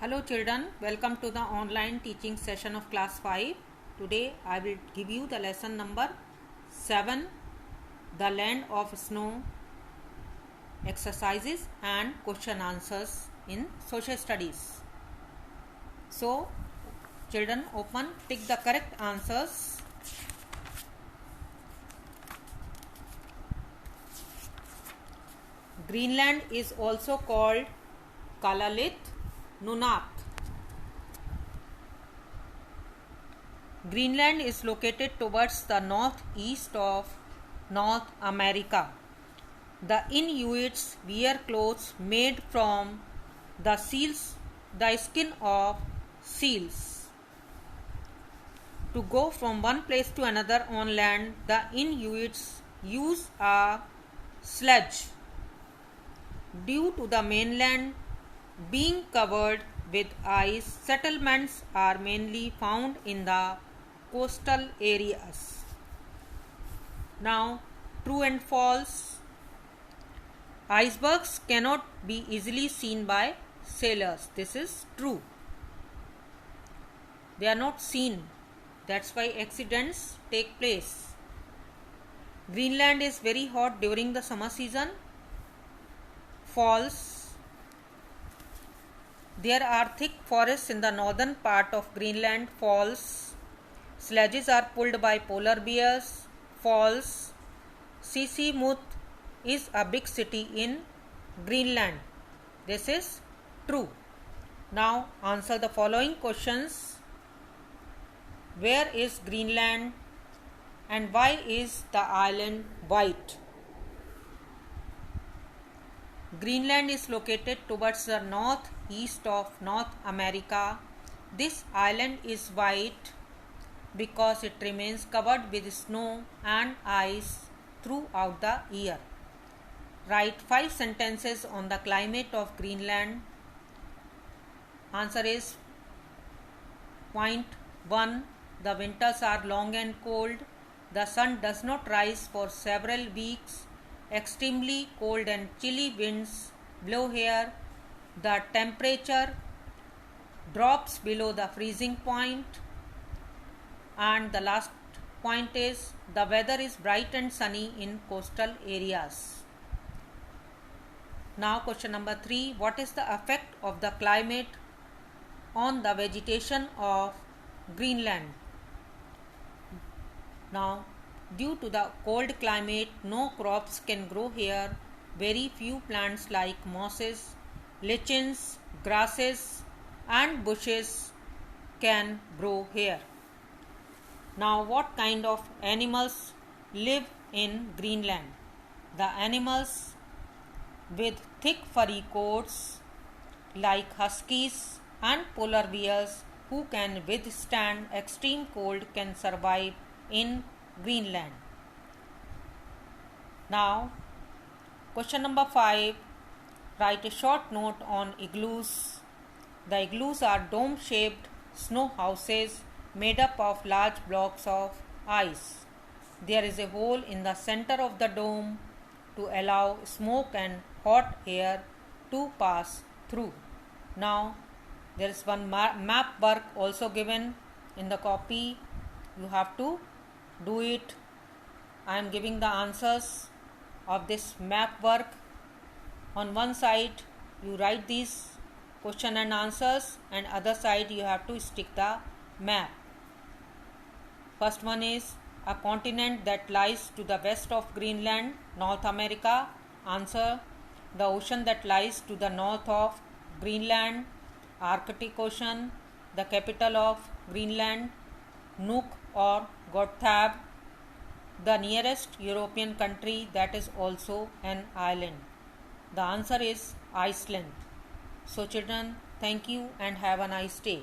Hello children, welcome to the online teaching session of class 5. Today I will give you the lesson number 7, the land of snow, exercises and question answers in social studies. So children, open, pick the correct answers. Greenland is also called Kalalit Nunat. Greenland is located towards the northeast of North America. The Inuits wear clothes made from the skin of seals. To go from one place to another on land, the Inuits use a sledge. Due to the mainland being covered with ice, settlements are mainly found in the coastal areas. Now, true and false. Icebergs cannot be easily seen by sailors. This is true. They are not seen. That's why accidents take place. Greenland is very hot during the summer season. False. There are thick forests in the northern part of Greenland. False. Sledges are pulled by polar bears. False. Sisimiut is a big city in Greenland. This is true. Now answer the following questions. Where is Greenland and why is the island white? Greenland is located towards the northeast of North America. This island is white because it remains covered with snow and ice throughout the year. Write 5 sentences on the climate of Greenland. Answer is point 1. The winters are long and cold. The sun does not rise for several weeks. Extremely cold and chilly winds blow here. The temperature drops below the freezing point. And the last point is the weather is bright and sunny in coastal areas. Now question number 3. What is the effect of the climate on the vegetation of Greenland? Now, due to the cold climate, no crops can grow here. Very few plants like mosses, lichens, grasses and bushes can grow here. Now, what kind of animals live in Greenland? The animals with thick furry coats like huskies and polar bears who can withstand extreme cold can survive in Greenland. Now, question number 5. Write a short note on igloos. The igloos are dome-shaped snow houses made up of large blocks of ice. There is a hole in the center of the dome to allow smoke and hot air to pass through. Now, there is one map work also given in the copy. You have to do it. I am giving the answers of this map work. On one side you write these question and answers, and other side you have to stick the map. First one is a continent that lies to the west of Greenland, North America. Answer: the ocean that lies to the north of Greenland, Arctic Ocean. The capital of Greenland, Nuuk or Gotthab. The nearest European country that is also an island. The answer is Iceland. So children, thank you and have a nice day.